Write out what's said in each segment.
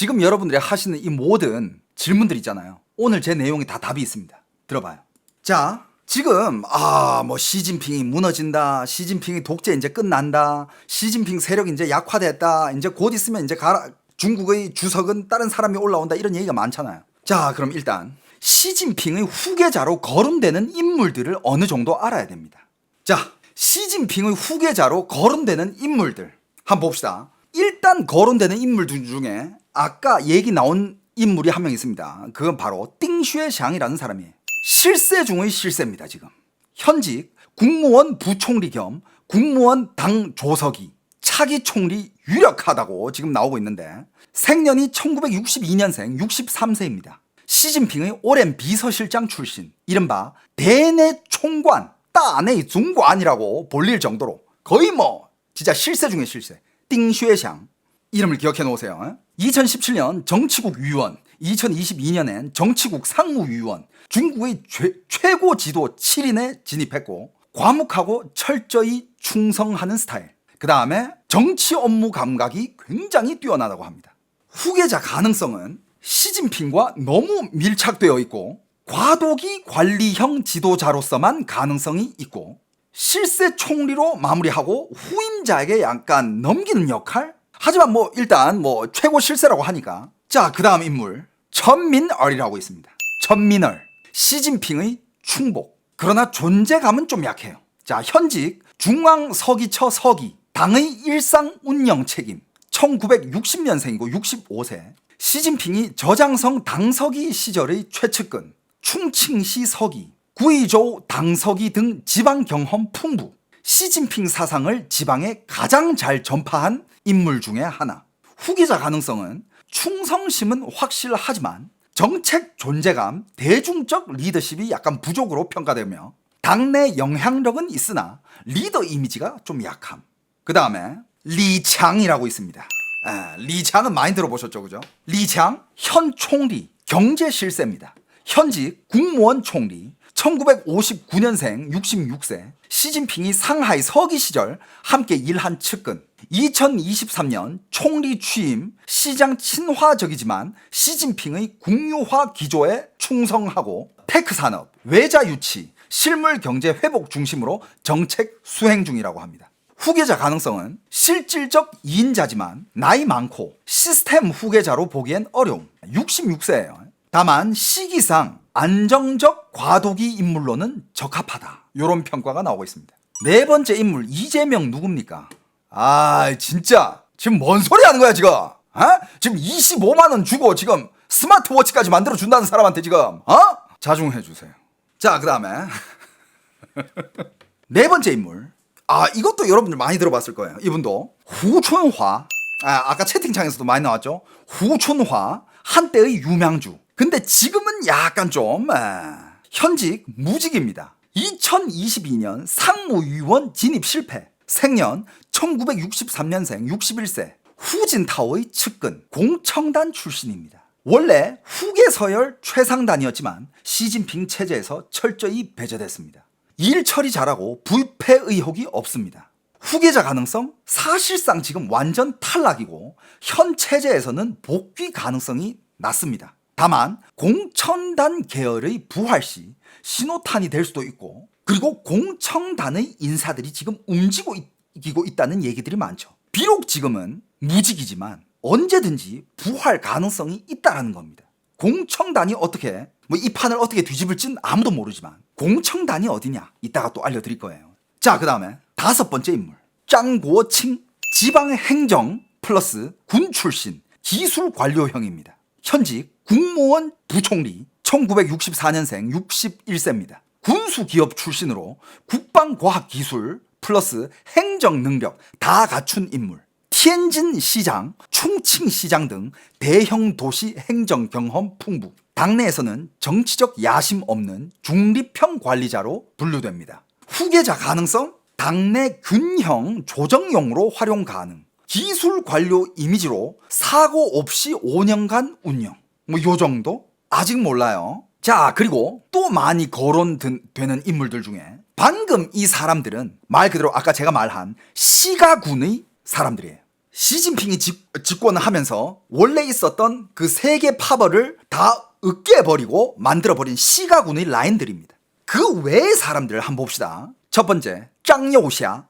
지금 여러분들이 하시는 이 모든 질문들 있잖아요. 오늘 제 내용에 다 답이 있습니다. 들어봐요. 자, 지금 뭐 시진핑이 무너진다, 시진핑이 독재 이제 끝난다, 시진핑 세력이 이제 약화됐다, 이제 곧 있으면 이제 중국의 주석은 다른 사람이 올라온다, 이런 얘기가 많잖아요. 자, 그럼 일단 시진핑의 후계자로 거론되는 인물들을 어느 정도 알아야 됩니다. 자, 시진핑의 후계자로 거론되는 인물들 한번 봅시다. 일단 거론되는 인물들 중에 아까 얘기 나온 인물이 한 명 있습니다. 그건 바로 띵슈에샹이라는 사람이에요. 실세 중의 실세입니다. 지금 현직 국무원 부총리 겸 국무원 당 조서기, 차기 총리 유력하다고 지금 나오고 있는데, 생년이 1962년생 63세입니다. 시진핑의 오랜 비서실장 출신, 이른바 대내 총관, 따내 중관이라고 불릴 정도로 거의 진짜 실세 중의 실세, 띵슈에샹. 이름을 기억해 놓으세요. 2017년 정치국 위원, 2022년엔 정치국 상무위원, 중국의 최고 지도 7인에 진입했고, 과묵하고 철저히 충성하는 스타일. 그 다음에 정치 업무 감각이 굉장히 뛰어나다고 합니다. 후계자 가능성은 시진핑과 너무 밀착되어 있고, 과도기 관리형 지도자로서만 가능성이 있고, 실세 총리로 마무리하고 후임자에게 약간 넘기는 역할? 하지만 일단 최고 실세라고 하니까. 자, 그 다음 인물 천민얼이라고 있습니다. 천민얼, 시진핑의 충복. 그러나 존재감은 좀 약해요. 자, 현직 중앙서기처 서기, 당의 일상 운영 책임, 1960년생이고 65세. 시진핑이 저장성 당서기 시절의 최측근, 충칭시 서기, 구이조우 당서기 등 지방 경험 풍부, 시진핑 사상을 지방에 가장 잘 전파한 인물 중에 하나. 후계자 가능성은 충성심은 확실하지만 정책 존재감, 대중적 리더십이 약간 부족으로 평가되며, 당내 영향력은 있으나 리더 이미지가 좀 약함. 그 다음에 리창이라고 있습니다. 리창은 많이 들어보셨죠, 그죠? 리창, 현 총리, 경제실세입니다. 현직 국무원 총리, 1959년생 66세, 시진핑이 상하이 서기 시절 함께 일한 측근, 2023년 총리 취임, 시장 친화적이지만 시진핑의 국유화 기조에 충성하고 테크 산업, 외자 유치, 실물 경제 회복 중심으로 정책 수행 중이라고 합니다. 후계자 가능성은 실질적 2인자지만 나이 많고 시스템 후계자로 보기엔 어려움. 66세예요. 다만 시기상 안정적 과도기 인물로는 적합하다, 이런 평가가 나오고 있습니다. 네 번째 인물 이재명 누굽니까? 진짜 지금 뭔 소리 하는 거야 지금? 지금 25만 원 주고 지금 스마트워치까지 만들어 준다는 사람한테 지금 자중해 주세요. 자, 그 다음에 네 번째 인물, 이것도 여러분들 많이 들어봤을 거예요. 이분도 후춘화, 아까 채팅창에서도 많이 나왔죠. 후춘화, 한때의 유명주. 근데 지금은 약간 좀 현직 무직입니다. 2022년 상무위원 진입 실패, 생년 1963년생 61세, 후진타오의 측근, 공청단 출신입니다. 원래 후계 서열 최상단이었지만 시진핑 체제에서 철저히 배제됐습니다. 일 처리 잘하고 부패 의혹이 없습니다. 후계자 가능성? 사실상 지금 완전 탈락이고 현 체제에서는 복귀 가능성이 낮습니다. 다만 공천단 계열의 부활 시 신호탄이 될 수도 있고, 그리고 공청단의 인사들이 지금 움직이고 있다는 얘기들이 많죠. 비록 지금은 무직이지만 언제든지 부활 가능성이 있다는 겁니다. 공청단이 어떻게 이 판을 어떻게 뒤집을진 아무도 모르지만 공청단이 어디냐, 이따가 또 알려드릴 거예요. 자, 그 다음에 다섯 번째 인물 짱구어칭, 지방행정 플러스 군 출신, 기술관료형입니다. 현직 국무원 부총리, 1964년생 61세입니다. 군수기업 출신으로 국방과학기술 플러스 행정능력 다 갖춘 인물. 티엔진 시장, 충칭 시장 등 대형 도시 행정 경험 풍부. 당내에서는 정치적 야심 없는 중립형 관리자로 분류됩니다. 후계자 가능성? 당내 균형 조정용으로 활용 가능. 기술 관료 이미지로 사고 없이 5년간 운영. 요 정도? 아직 몰라요. 자, 그리고 또 많이 거론되는 인물들 중에 방금 이 사람들은 말 그대로 아까 제가 말한 시가군의 사람들이에요. 시진핑이 집권을 하면서 원래 있었던 그 세계 파벌을 다 으깨버리고 만들어버린 시가군의 라인들입니다. 그 외의 사람들 한번 봅시다. 첫 번째, 짱여우샤.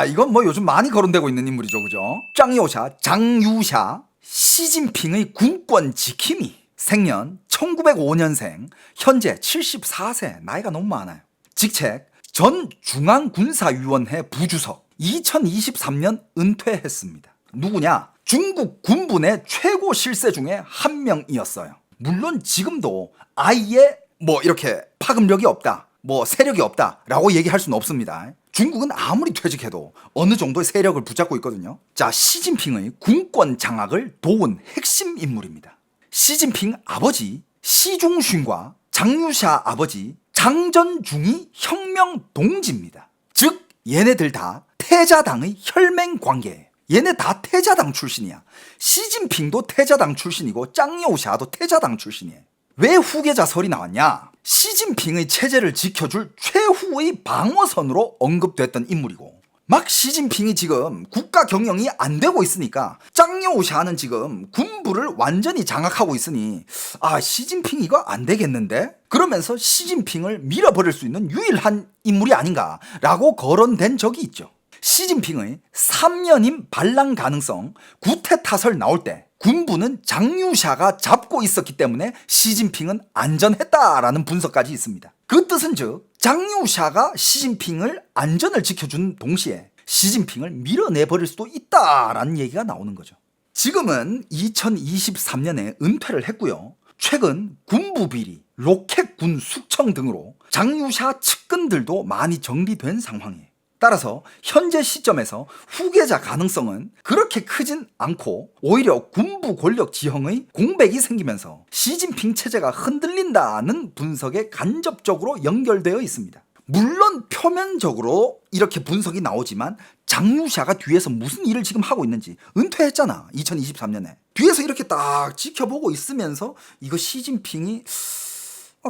이건 뭐 요즘 많이 거론되고 있는 인물이죠, 그죠? 짱여우샤, 장유샤. 시진핑의 군권 지킴이. 생년 1905년생, 현재 74세, 나이가 너무 많아요. 직책, 전 중앙군사위원회 부주석. 2023년 은퇴했습니다. 누구냐? 중국 군부 내 최고 실세 중에 한 명이었어요. 물론 지금도 아예 뭐 이렇게 파급력이 없다, 뭐 세력이 없다라고 얘기할 수는 없습니다. 중국은 아무리 퇴직해도 어느 정도의 세력을 붙잡고 있거든요. 자, 시진핑의 군권 장악을 도운 핵심 인물입니다. 시진핑 아버지 시중勋과 장유샤 아버지 장전중이 혁명 동지입니다. 즉 얘네들 다 태자당의 혈맹 관계예요. 얘네 다 태자당 출신이야. 시진핑도 태자당 출신이고 짱여우샤도 태자당 태자당이에요. 왜 후계자설이 나왔냐? 시진핑의 체제를 지켜줄 최후의 방어선으로 언급됐던 인물이고, 막 시진핑이 지금 국가 경영이 안 되고 있으니까 짱여우샤는 지금 군부를 완전히 장악하고 있으니 시진핑 이거 안 되겠는데? 그러면서 시진핑을 밀어버릴 수 있는 유일한 인물이 아닌가라고 거론된 적이 있죠. 시진핑의 3년임 반란 가능성, 구태타설 나올 때 군부는 장유샤가 잡고 있었기 때문에 시진핑은 안전했다라는 분석까지 있습니다. 그 뜻은 즉 장유샤가 시진핑을 안전을 지켜준 동시에 시진핑을 밀어내버릴 수도 있다라는 얘기가 나오는 거죠. 지금은 2023년에 은퇴를 했고요. 최근 군부비리, 로켓군 숙청 등으로 장유샤 측근들도 많이 정리된 상황이에요. 따라서 현재 시점에서 후계자 가능성은 그렇게 크진 않고 오히려 군부 권력 지형의 공백이 생기면서 시진핑 체제가 흔들린다는 분석에 간접적으로 연결되어 있습니다. 물론 표면적으로 이렇게 분석이 나오지만 장유샤가 뒤에서 무슨 일을 지금 하고 있는지, 은퇴했잖아 2023년에. 뒤에서 이렇게 딱 지켜보고 있으면서 이거 시진핑이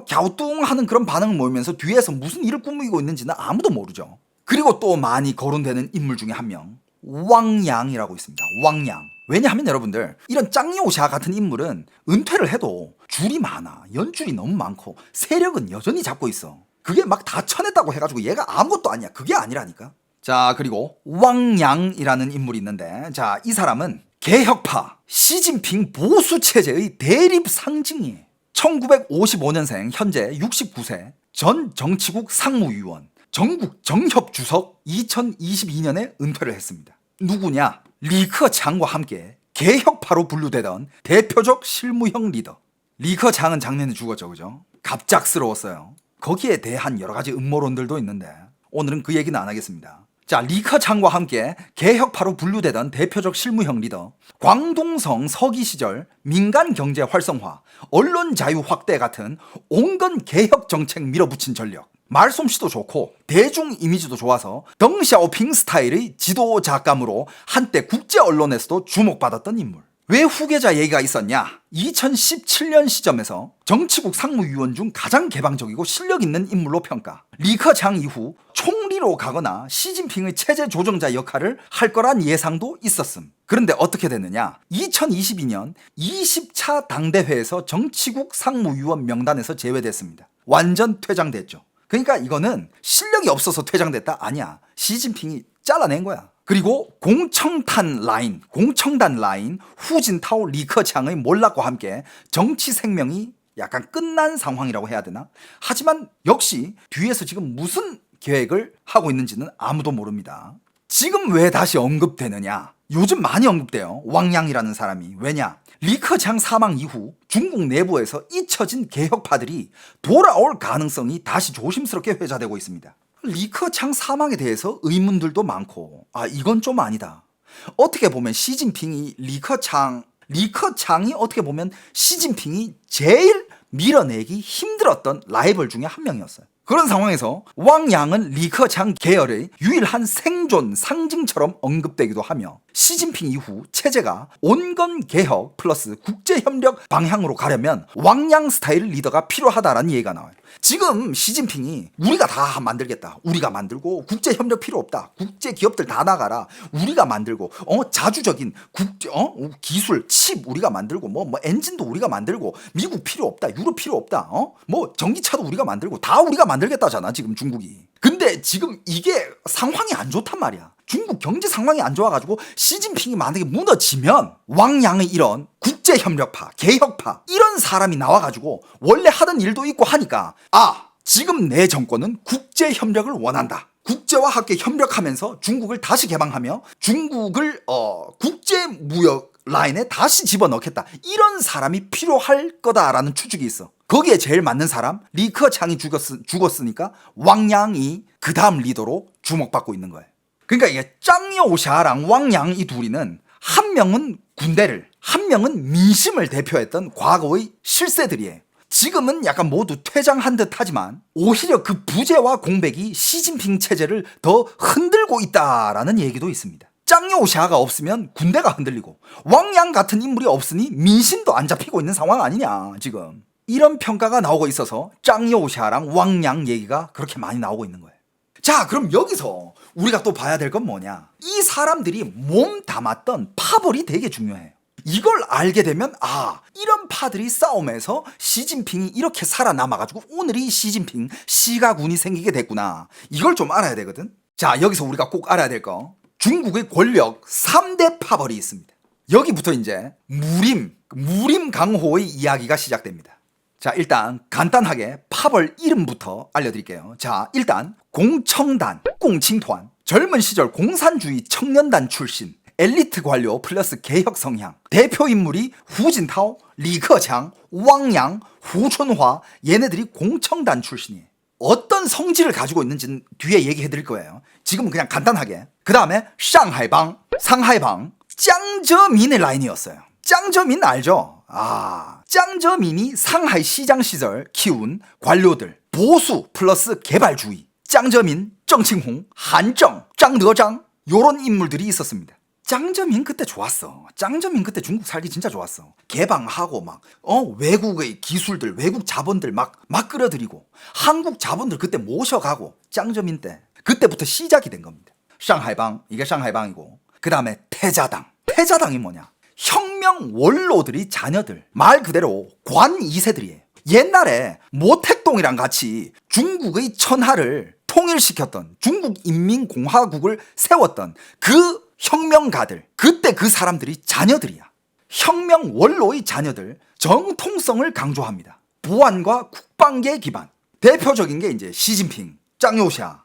갸우뚱하는 그런 반응을 보이면서 뒤에서 무슨 일을 꾸미고 있는지는 아무도 모르죠. 그리고 또 많이 거론되는 인물 중에 한 명, 왕양이라고 있습니다. 왕양. 왜냐하면 여러분들, 이런 짱여우샤 같은 인물은 은퇴를 해도 줄이 많아, 연줄이 너무 많고 세력은 여전히 잡고 있어. 그게 막 다 쳐냈다고 해가지고 얘가 아무것도 아니야. 그게 아니라니까. 자, 그리고 왕양이라는 인물이 있는데, 자, 이 사람은 개혁파, 시진핑 보수 체제의 대립 상징이에요. 1955년생, 현재 69세, 전 정치국 상무위원, 전국 정협주석, 2022년에 은퇴를 했습니다. 누구냐? 리커창과 함께 개혁파로 분류되던 대표적 실무형 리더. 리커창은 작년에 죽었죠, 그죠? 갑작스러웠어요. 거기에 대한 여러 가지 음모론들도 있는데 오늘은 그 얘기는 안 하겠습니다. 자, 리커창과 함께 개혁파로 분류되던 대표적 실무형 리더, 광동성 서기 시절 민간 경제 활성화, 언론 자유 확대 같은 온건 개혁 정책 밀어붙인 전력, 말솜씨도 좋고 대중 이미지도 좋아서 덩샤오핑 스타일의 지도 작감으로 한때 국제 언론에서도 주목받았던 인물. 왜 후계자 얘기가 있었냐? 2017년 시점에서 정치국 상무위원 중 가장 개방적이고 실력 있는 인물로 평가. 리커창 이후 총리로 가거나 시진핑의 체제 조정자 역할을 할 거란 예상도 있었음. 그런데 어떻게 됐느냐? 2022년 20차 당대회에서 정치국 상무위원 명단에서 제외됐습니다. 완전 퇴장됐죠. 그러니까 이거는 실력이 없어서 퇴장됐다? 아니야. 시진핑이 잘라낸 거야. 그리고 공청단 라인, 후진타오 리커창의 몰락과 함께 정치 생명이 약간 끝난 상황이라고 해야 되나? 하지만 역시 뒤에서 지금 무슨 계획을 하고 있는지는 아무도 모릅니다. 지금 왜 다시 언급되느냐? 요즘 많이 언급돼요. 왕양이라는 사람이. 왜냐? 리커창 사망 이후 중국 내부에서 잊혀진 개혁파들이 돌아올 가능성이 다시 조심스럽게 회자되고 있습니다. 리커창 사망에 대해서 의문들도 많고, 이건 좀 아니다. 어떻게 보면 시진핑이 리커창이 어떻게 보면 시진핑이 제일 밀어내기 힘들었던 라이벌 중에 한 명이었어요. 그런 상황에서 왕양은 리커창 계열의 유일한 생존 상징처럼 언급되기도 하며, 시진핑 이후 체제가 온건 개혁 플러스 국제협력 방향으로 가려면 왕양 스타일 리더가 필요하다라는 얘기가 나와요. 지금 시진핑이 우리가 다 만들겠다. 우리가 만들고 국제협력 필요 없다. 국제기업들 다 나가라. 우리가 만들고 자주적인 기술, 칩 우리가 만들고 뭐 엔진도 우리가 만들고 미국 필요 없다. 유럽 필요 없다. 뭐 전기차도 우리가 만들고 다 우리가 만들겠다잖아. 지금 중국이. 근데 지금 이게 상황이 안 좋단 말이야. 중국 경제 상황이 안 좋아가지고 시진핑이 만약에 무너지면 왕양의 이런 국제협력파, 개혁파 이런 사람이 나와가지고 원래 하던 일도 있고 하니까 지금 내 정권은 국제협력을 원한다. 국제와 함께 협력하면서 중국을 다시 개방하며 중국을 국제무역 라인에 다시 집어넣겠다. 이런 사람이 필요할 거다라는 추측이 있어. 거기에 제일 맞는 사람 리커창이 죽었으니까 왕양이 그 다음 리더로 주목받고 있는 거예요. 그러니까 이게 짱여오샤랑 왕양 이 둘이는 한 명은 군대를, 한 명은 민심을 대표했던 과거의 실세들이에요. 지금은 약간 모두 퇴장한 듯 하지만 오히려 그 부재와 공백이 시진핑 체제를 더 흔들고 있다라는 얘기도 있습니다. 짱여오샤가 없으면 군대가 흔들리고 왕양 같은 인물이 없으니 민심도 안 잡히고 있는 상황 아니냐 지금. 이런 평가가 나오고 있어서 짱여오샤랑 왕양 얘기가 그렇게 많이 나오고 있는 거예요. 자, 그럼 여기서 우리가 또 봐야 될 건 뭐냐. 이 사람들이 몸 담았던 파벌이 되게 중요해요. 이걸 알게 되면 이런 파들이 싸움에서 시진핑이 이렇게 살아남아가지고 오늘 이 시진핑 시가군이 생기게 됐구나. 이걸 좀 알아야 되거든. 자, 여기서 우리가 꼭 알아야 될 거. 중국의 권력 3대 파벌이 있습니다. 여기부터 이제 무림 강호의 이야기가 시작됩니다. 자, 일단 간단하게 파벌 이름부터 알려드릴게요. 자, 일단 공청단, 꽁칭团, 젊은 시절 공산주의 청년단 출신, 엘리트 관료 플러스 개혁 성향, 대표 인물이 후진타오, 리커창, 왕양, 후춘화, 얘네들이 공청단 출신이에요. 어떤 성질을 가지고 있는지는 뒤에 얘기해 드릴 거예요. 지금은 그냥 간단하게. 그 다음에 상하이방, 짱저민의 라인이었어요. 짱저민 알죠? 짱저민이 상하이 시장 시절 키운 관료들, 보수 플러스 개발주의, 짱저민, 정칭홍, 한정, 짱너장 요런 인물들이 있었습니다. 짱저민 그때 좋았어. 짱저민 그때 중국 살기 진짜 좋았어. 개방하고 막 외국의 기술들, 외국 자본들 막 끌어들이고 한국 자본들 그때 모셔가고 짱저민 때 그때부터 시작이 된 겁니다. 상하이방, 이게 상하이방이고 그 다음에 태자당이 뭐냐? 혁명 원로들이 자녀들, 말 그대로 관 2세들이에요. 옛날에 모택동이랑 같이 중국의 천하를 통일시켰던 중국인민공화국을 세웠던 그 혁명가들, 그때 그 사람들이 자녀들이야. 혁명 원로의 자녀들, 정통성을 강조합니다. 보안과 국방계 기반. 대표적인 게 이제 시진핑, 짱요샤,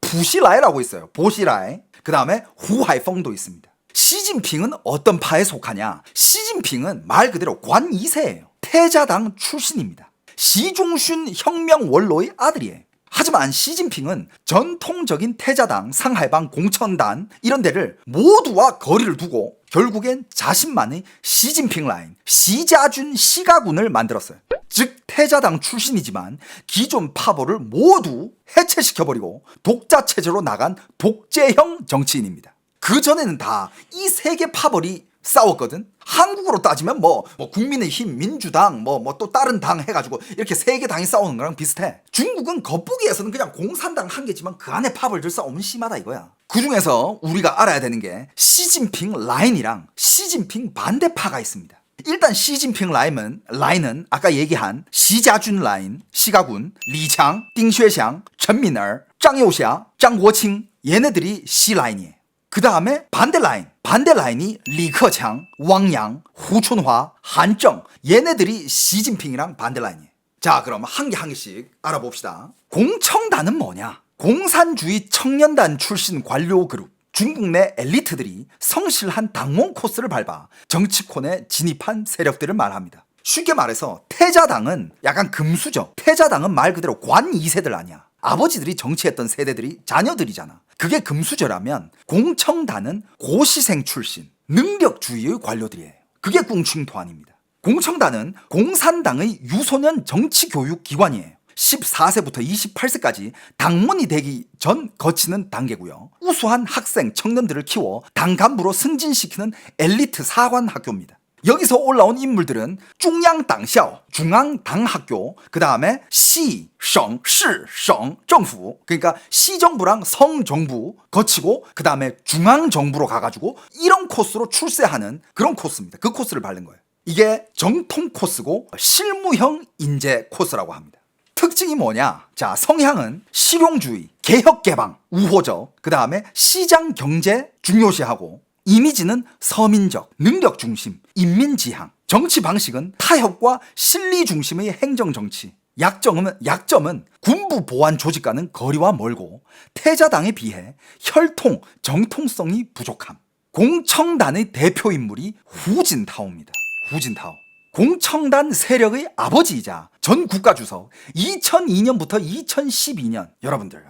부시라이라고 있어요. 보시라이. 그 다음에 후하이펑도 있습니다. 시진핑은 어떤 파에 속하냐? 시진핑은 말 그대로 관 2세예요. 태자당 출신입니다. 시종슌 혁명 원로의 아들이에요. 하지만 시진핑은 전통적인 태자당, 상하이방, 공천단 이런 데를 모두와 거리를 두고 결국엔 자신만의 시진핑 라인, 시자준 시가군을 만들었어요. 즉 태자당 출신이지만 기존 파벌을 모두 해체시켜버리고 독자 체제로 나간 독재형 정치인입니다. 그전에는 다 이 세 개 파벌이 싸웠거든. 한국으로 따지면 뭐 국민의힘, 민주당, 또 다른 당 해가지고 이렇게 세 개 당이 싸우는 거랑 비슷해. 중국은 겉보기에서는 그냥 공산당 한 개지만 그 안에 파벌들 싸우면 심하다 이거야. 그 중에서 우리가 알아야 되는 게 시진핑 라인이랑 시진핑 반대파가 있습니다. 일단 시진핑 라인은 아까 얘기한 시자준 라인, 시가군, 리창, 띵쉐샹,陈敏尔, 짱요샤, 짱고칭 얘네들이 시 라인이에요. 그 다음에 반대 라인이 리커창, 왕양, 후춘화, 한정 얘네들이 시진핑이랑 반대 라인이에요. 자, 그럼 한 개씩 알아봅시다. 공청단은 뭐냐? 공산주의 청년단 출신 관료 그룹, 중국 내 엘리트들이 성실한 당원 코스를 밟아 정치권에 진입한 세력들을 말합니다. 쉽게 말해서 태자당은 약간 금수저. 태자당은 말 그대로 관 2세들 아니야. 아버지들이 정치했던 세대들이 자녀들이잖아. 그게 금수저라면 공청단은 고시생 출신, 능력주의의 관료들이에요. 그게 꿍칭团입니다. 공청단은 공산당의 유소년 정치교육 기관이에요. 14세부터 28세까지 당원이 되기 전 거치는 단계고요. 우수한 학생, 청년들을 키워 당 간부로 승진시키는 엘리트 사관 학교입니다. 여기서 올라온 인물들은 중앙당校, 중앙당학교, 그 다음에 시, 성, 시, 성, 정부, 그러니까 시정부랑 성정부 거치고 그 다음에 중앙정부로 가가지고 이런 코스로 출세하는 그런 코스입니다. 그 코스를 밟는 거예요. 이게 정통 코스고 실무형 인재 코스라고 합니다. 특징이 뭐냐? 자, 성향은 실용주의, 개혁개방, 우호적, 그 다음에 시장 경제 중요시하고 이미지는 서민적, 능력 중심, 인민지향, 정치 방식은 타협과 실리 중심의 행정정치, 약점은 군부 보안 조직과는 거리와 멀고 태자당에 비해 혈통, 정통성이 부족함. 공청단의 대표 인물이 후진타오입니다. 후진타오. 공청단 세력의 아버지이자 전 국가주석 2002년부터 2012년 여러분들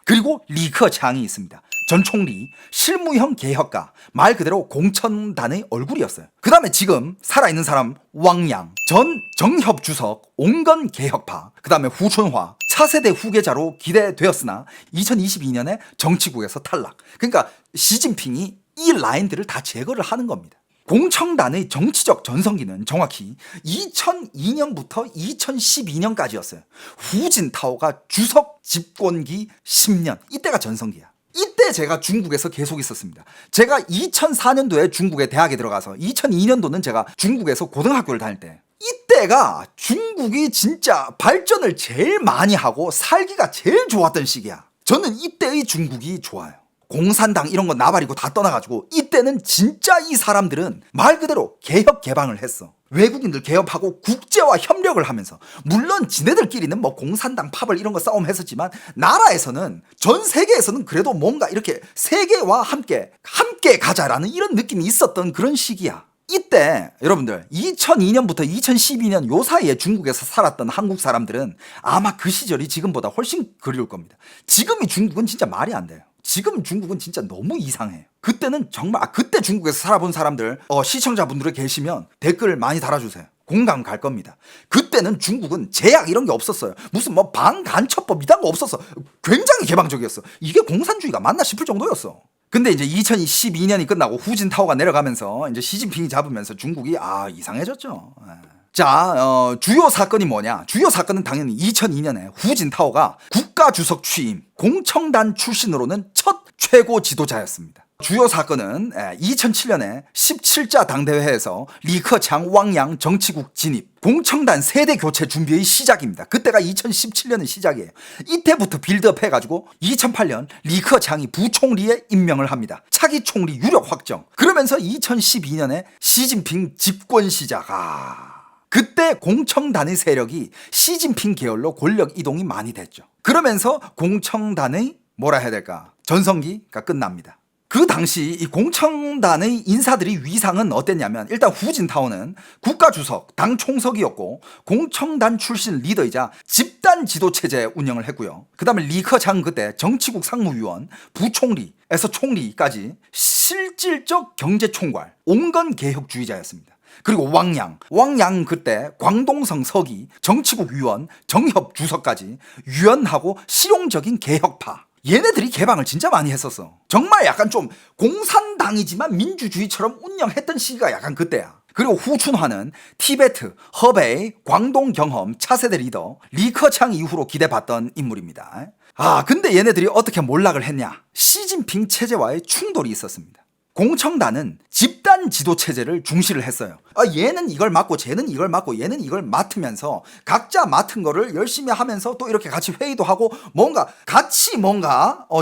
그리고 리커창이 있습니다. 전 총리, 실무형 개혁가, 말 그대로 공천단의 얼굴이었어요. 그 다음에 지금 살아있는 사람 왕양, 전 정협주석, 온건 개혁파, 그 다음에 후춘화, 차세대 후계자로 기대되었으나 2022년에 정치국에서 탈락. 그러니까 시진핑이 이 라인들을 다 제거를 하는 겁니다. 공청단의 정치적 전성기는 정확히 2002년부터 2012년까지였어요. 후진타오가 주석 집권기 10년, 이때가 전성기야. 이때 제가 중국에서 계속 있었습니다. 제가 2004년도에 중국의 대학에 들어가서 2002년도는 제가 중국에서 고등학교를 다닐 때 이때가 중국이 진짜 발전을 제일 많이 하고 살기가 제일 좋았던 시기야. 저는 이때의 중국이 좋아요. 공산당 이런 거 나발이고 다 떠나가지고 이때는 진짜 이 사람들은 말 그대로 개혁 개방을 했어. 외국인들 개업하고 국제와 협력을 하면서 물론 지네들끼리는 뭐 공산당 파벌 이런 거 싸움했었지만 나라에서는 전 세계에서는 그래도 뭔가 이렇게 세계와 함께 가자라는 이런 느낌이 있었던 그런 시기야. 이때 여러분들 2002년부터 2012년 요 사이에 중국에서 살았던 한국 사람들은 아마 그 시절이 지금보다 훨씬 그리울 겁니다. 지금이 중국은 진짜 말이 안 돼요. 지금 중국은 진짜 너무 이상해요. 그때는 정말 그때 중국에서 살아본 사람들 시청자분들이 계시면 댓글 많이 달아주세요. 공감 갈 겁니다. 그때는 중국은 제약 이런 게 없었어요. 무슨 뭐 방간첩법 이런 거 없었어. 굉장히 개방적이었어. 이게 공산주의가 맞나 싶을 정도였어. 근데 이제 2012년이 끝나고 후진타오가 내려가면서 이제 시진핑이 잡으면서 중국이 이상해졌죠. 자, 주요 사건이 뭐냐? 주요 사건은 당연히 2002년에 후진타오가 국가주석 취임, 공청단 출신으로는 첫 최고 지도자였습니다. 주요 사건은 2007년에 17자 당대회에서 리커창 왕양 정치국 진입, 공청단 세대 교체 준비의 시작입니다. 그때가 2017년의 시작이에요. 이때부터 빌드업 해가지고 2008년 리커창이 부총리에 임명을 합니다. 차기 총리 유력 확정. 그러면서 2012년에 시진핑 집권 시작. 그때 공청단의 세력이 시진핑 계열로 권력 이동이 많이 됐죠. 그러면서 공청단의 뭐라 해야 될까? 전성기가 끝납니다. 그 당시 이 공청단의 인사들이 위상은 어땠냐면 일단 후진타오는 국가주석, 당 총석이었고 공청단 출신 리더이자 집단 지도체제 운영을 했고요. 그 다음에 리커창 그때 정치국 상무위원, 부총리에서 총리까지 실질적 경제총괄, 온건 개혁주의자였습니다. 그리고 왕양 그때 광동성 서기, 정치국 위원, 정협 주석까지 유연하고 실용적인 개혁파. 얘네들이 개방을 진짜 많이 했었어. 정말 약간 좀 공산당이지만 민주주의처럼 운영했던 시기가 약간 그때야. 그리고 후춘화는 티베트, 허베이, 광동 경험 차세대 리더 리커창 이후로 기대받던 인물입니다. 근데 얘네들이 어떻게 몰락을 했냐? 시진핑 체제와의 충돌이 있었습니다. 공청단은 집단 지도 체제를 중시를 했어요. 얘는 이걸 맡고 쟤는 이걸 맡고 얘는 이걸 맡으면서 각자 맡은 거를 열심히 하면서 또 이렇게 같이 회의도 하고 같이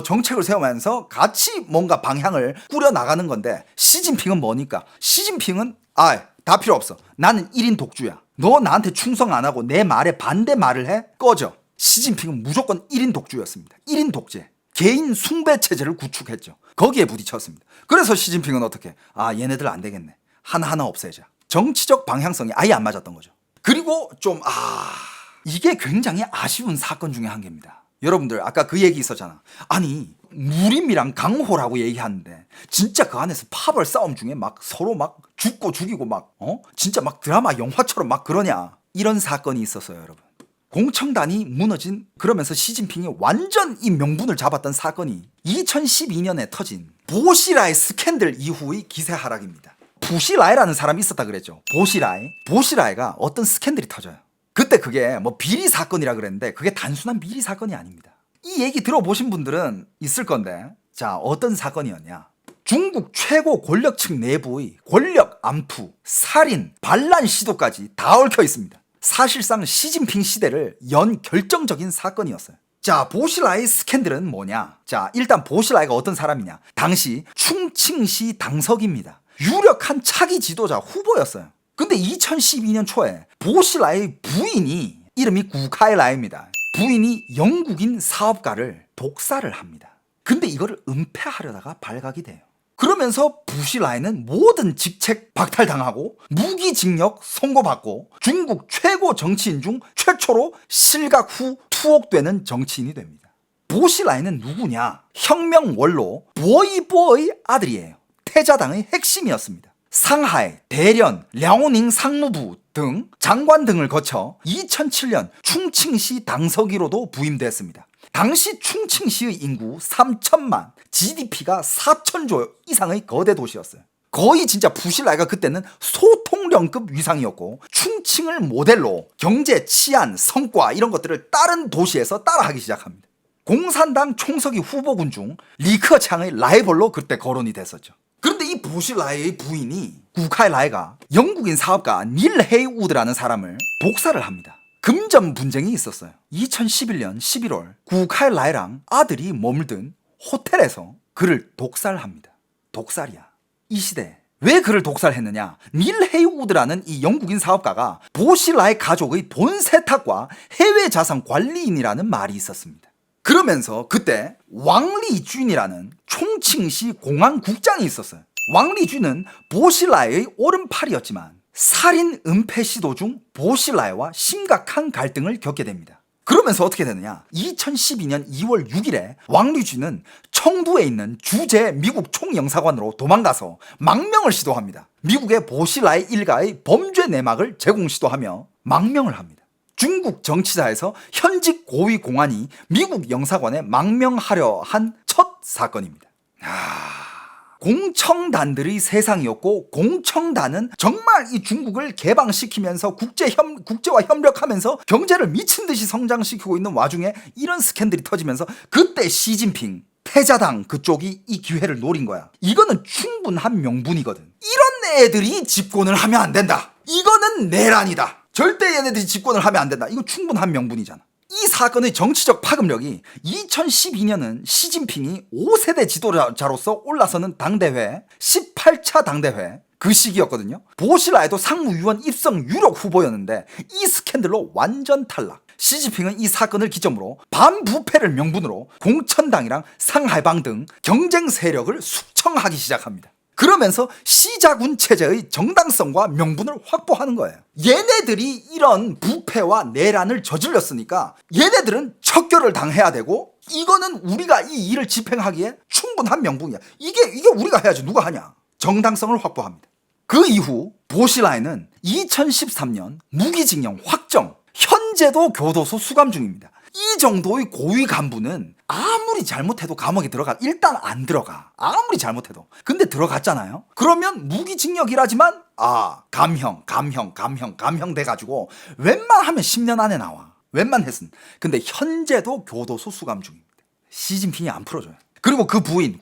정책을 세우면서 같이 뭔가 방향을 꾸려 나가는 건데 시진핑은 뭐니까? 시진핑은 다 필요 없어. 나는 1인 독주야. 너 나한테 충성 안 하고 내 말에 반대 말을 해? 꺼져. 시진핑은 무조건 1인 독주였습니다. 1인 독재. 개인 숭배 체제를 구축했죠. 거기에 부딪혔습니다. 그래서 시진핑은 어떻게? 얘네들 안 되겠네. 하나하나 없애자. 정치적 방향성이 아예 안 맞았던 거죠. 그리고 이게 굉장히 아쉬운 사건 중에 한 개입니다. 여러분들 아까 그 얘기 있었잖아. 아니 무림이랑 강호라고 얘기하는데 진짜 그 안에서 파벌 싸움 중에 막 서로 막 죽고 죽이고 진짜 막 드라마 영화처럼 막 그러냐. 이런 사건이 있었어요, 여러분. 공청단이 무너진 그러면서 시진핑이 완전 이 명분을 잡았던 사건이 2012년에 터진 보시라이 스캔들 이후의 기세 하락입니다. 부시라이라는 사람이 있었다 그랬죠. 보시라이가 어떤 스캔들이 터져요. 그때 그게 뭐 비리 사건이라 그랬는데 그게 단순한 비리 사건이 아닙니다. 이 얘기 들어보신 분들은 있을 건데, 자, 어떤 사건이었냐. 중국 최고 권력층 내부의 권력 암투, 살인, 반란 시도까지 다 얽혀 있습니다. 사실상 시진핑 시대를 연 결정적인 사건이었어요. 자, 보시라이 스캔들은 뭐냐? 자, 일단 보시라이가 어떤 사람이냐? 당시 충칭시 당석입니다. 유력한 차기 지도자 후보였어요. 근데 2012년 초에 보시라이 부인이, 이름이 구카이라입니다. 부인이 영국인 사업가를 독살을 합니다. 근데 이거를 은폐하려다가 발각이 돼요. 그러면서 부시라이는 모든 직책 박탈당하고 무기징역 선고받고 중국 최고 정치인 중 최초로 실각 후 투옥되는 정치인이 됩니다. 보시라이는 누구냐? 혁명 원로 보이보의 아들이에요. 태자당의 핵심이었습니다. 상하이, 대련, 랴오닝 상무부 등 장관 등을 거쳐 2007년 충칭시 당서기로도 부임됐습니다. 당시 충칭시의 인구 3천만, GDP가 4천조 이상의 거대 도시였어요. 거의 진짜 부시라이가 그때는 소통령급 위상이었고 충칭을 모델로 경제, 치안, 성과 이런 것들을 다른 도시에서 따라하기 시작합니다. 공산당 총서기 후보군 중 리커창의 라이벌로 그때 거론이 됐었죠. 그런데 이 보시라이의 부인이 구카이라이가 영국인 사업가 닐 헤이우드라는 사람을 독살을 합니다. 금전 분쟁이 있었어요. 2011년 11월 구카이라이랑 아들이 머물던 호텔에서 그를 독살합니다. 독살이야. 이 시대에 왜 그를 독살했느냐? 닐 헤이우드라는 이 영국인 사업가가 보시라이 가족의 돈 세탁과 해외 자산 관리인이라는 말이 있었습니다. 그러면서 그때 왕리준이라는 총칭시 공안국장이 있었어요. 왕리준은 보시라이의 오른팔이었지만 살인 은폐 시도 중 보시라이와 심각한 갈등을 겪게 됩니다. 그러면서 어떻게 되느냐? 2012년 2월 6일에 왕리준은 청두에 있는 주재 미국 총영사관으로 도망가서 망명을 시도합니다. 미국의 보시라이 일가의 범죄 내막을 제공 시도하며 망명을 합니다. 중국 정치사에서 현직 고위 공안이 미국 영사관에 망명하려 한 첫 사건입니다. 공청단들의 세상이었고, 공청단은 정말 이 중국을 개방시키면서 국제와 협력하면서 경제를 미친 듯이 성장시키고 있는 와중에 이런 스캔들이 터지면서 그때 시진핑 태자당 그쪽이 이 기회를 노린 거야. 이거는 충분한 명분이거든. 이런 애들이 집권을 하면 안 된다. 이거는 내란이다. 절대 얘네들이 집권을 하면 안 된다. 이거 충분한 명분이잖아. 이 사건의 정치적 파급력이 2012년은 시진핑이 5세대 지도자로서 올라서는 당대회 18차 당대회 그 시기였거든요. 보시라이도 상무위원 입성 유력 후보였는데 이 스캔들로 완전 탈락. 시진핑은 이 사건을 기점으로 반부패를 명분으로 공천당이랑 상하이방 등 경쟁 세력을 숙청하기 시작합니다. 그러면서 시자군 체제의 정당성과 명분을 확보하는 거예요. 얘네들이 이런 부패와 내란을 저질렀으니까 얘네들은 척결을 당해야 되고, 이거는 우리가 이 일을 집행하기에 충분한 명분이야. 이게 우리가 해야지 누가 하냐. 정당성을 확보합니다. 그 이후 보시라이는 2013년 무기징역 확정, 현재도 교도소 수감 중입니다. 이 정도의 고위 간부는 아무리 잘못해도 감옥에 일단 안 들어가. 아무리 잘못해도. 근데 들어갔잖아요. 그러면 무기징역이라지만 감형 돼가지고 웬만하면 10년 안에 나와. 웬만했은. 근데 현재도 교도소 수감 중입니다. 시진핑이 안 풀어줘요. 그리고 그 부인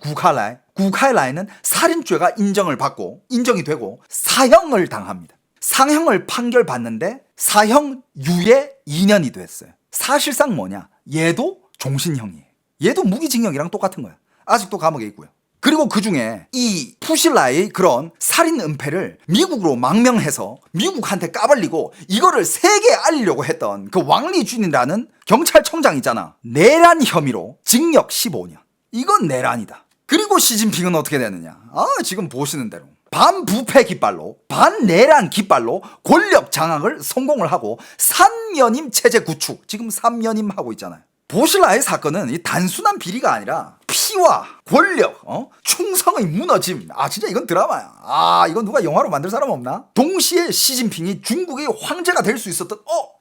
구카이라이는 살인죄가 인정이 되고 사형을 당합니다. 상형을 판결받는데 사형 유예 2년이 됐어요. 사실상 뭐냐? 얘도 종신형이에요. 얘도 무기징역이랑 똑같은 거야. 아직도 감옥에 있고요. 그리고 그중에 이 푸실라의 그런 살인 은폐를 미국으로 망명해서 미국한테 까발리고 이거를 세계에 알리려고 했던 그 왕리준이라는 경찰청장 있잖아. 내란 혐의로 징역 15년. 이건 내란이다. 그리고 시진핑은 어떻게 되느냐? 지금 보시는 대로 반부패 깃발로, 반내란 깃발로 권력 장악을 성공을 하고 3연임 체제 구축, 지금 3연임 하고 있잖아요. 보시라이 사건은 이 단순한 비리가 아니라 피와 권력, 충성의 무너짐. 아 진짜 이건 드라마야. 아 이건 누가 영화로 만들 사람 없나? 동시에 시진핑이 중국의 황제가 될 수 있었던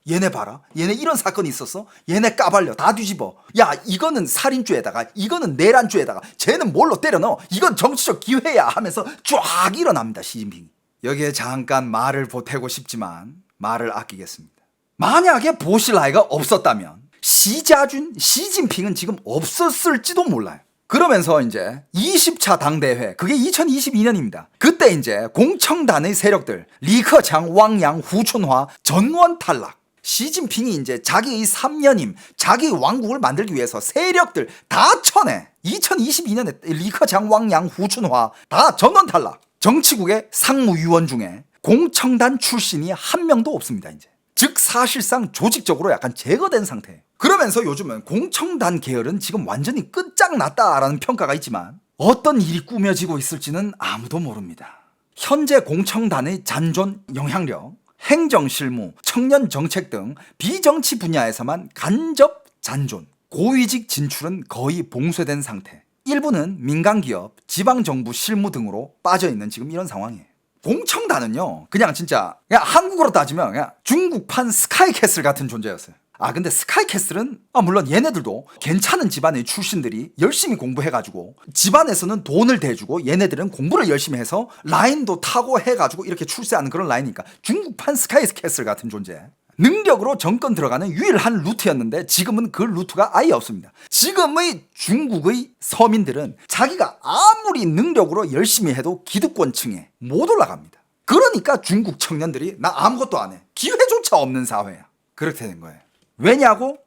얘네 봐라. 얘네 이런 사건이 있었어. 얘네 까발려 다 뒤집어. 야 이거는 살인죄에다가 이거는 내란죄에다가 쟤는 뭘로 때려 넣어. 이건 정치적 기회야 하면서 쫙 일어납니다. 시진핑이. 여기에 잠깐 말을 보태고 싶지만 말을 아끼겠습니다. 만약에 보실라이가 없었다면 시진핑은 지금 없었을지도 몰라요. 그러면서 이제 20차 당대회, 그게 2022년입니다. 그때 이제 공청단의 세력들, 리커창, 왕양, 후춘화 전원 탈락. 시진핑이 이제 자기의 3년임, 자기의 왕국을 만들기 위해서 세력들 다 쳐내. 2022년에 리커창, 왕양, 후춘화 다 전원 탈락. 정치국의 상무위원 중에 공청단 출신이 한 명도 없습니다, 이제. 즉 사실상 조직적으로 약간 제거된 상태예요. 그러면서 요즘은 공청단 계열은 지금 완전히 끝장났다라는 평가가 있지만 어떤 일이 꾸며지고 있을지는 아무도 모릅니다. 현재 공청단의 잔존 영향력, 행정 실무, 청년 정책 등 비정치 분야에서만 간접 잔존, 고위직 진출은 거의 봉쇄된 상태. 일부는 민간기업, 지방정부 실무 등으로 빠져있는 지금 이런 상황이에요. 공청단은요 그냥 진짜 그냥 한국으로 따지면 그냥 중국판 스카이캐슬 같은 존재였어요. 아 근데 스카이캐슬은 물론 얘네들도 괜찮은 집안의 출신들이 열심히 공부해가지고 집안에서는 돈을 대주고 얘네들은 공부를 열심히 해서 라인도 타고 해가지고 이렇게 출세하는 그런 라인이니까 중국판 스카이캐슬 같은 존재. 능력으로 정권 들어가는 유일한 루트였는데 지금은 그 루트가 아예 없습니다. 지금의 중국의 서민들은 자기가 아무리 능력으로 열심히 해도 기득권층에 못 올라갑니다. 그러니까 중국 청년들이 나 아무것도 안 해. 기회조차 없는 사회야. 그렇게 된 거예요. 왜냐고?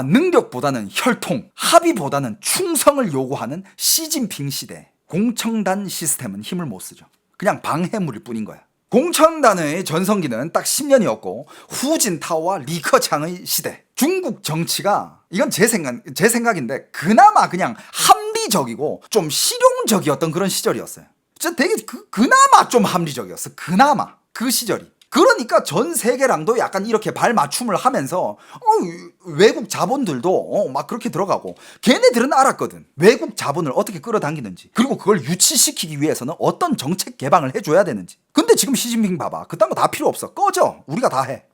능력보다는 혈통, 합의보다는 충성을 요구하는 시진핑 시대. 공청단 시스템은 힘을 못 쓰죠. 그냥 방해물일 뿐인 거야. 공청단의 전성기는 딱 10년이었고 후진타오와 리커창의 시대. 중국 정치가 이건 제 생각인데 그나마 그냥 합리적이고 좀 실용적이었던 그런 시절이었어요. 진짜 되게 그나마 좀 합리적이었어. 그나마 그 시절이. 그러니까 전 세계랑도 약간 이렇게 발맞춤을 하면서 외국 자본들도 막 그렇게 들어가고 걔네들은 알았거든. 외국 자본을 어떻게 끌어당기는지 그리고 그걸 유치시키기 위해서는 어떤 정책 개방을 해줘야 되는지. 근데 지금 시진핑 봐봐. 그딴 거 다 필요 없어. 꺼져. 우리가 다 해.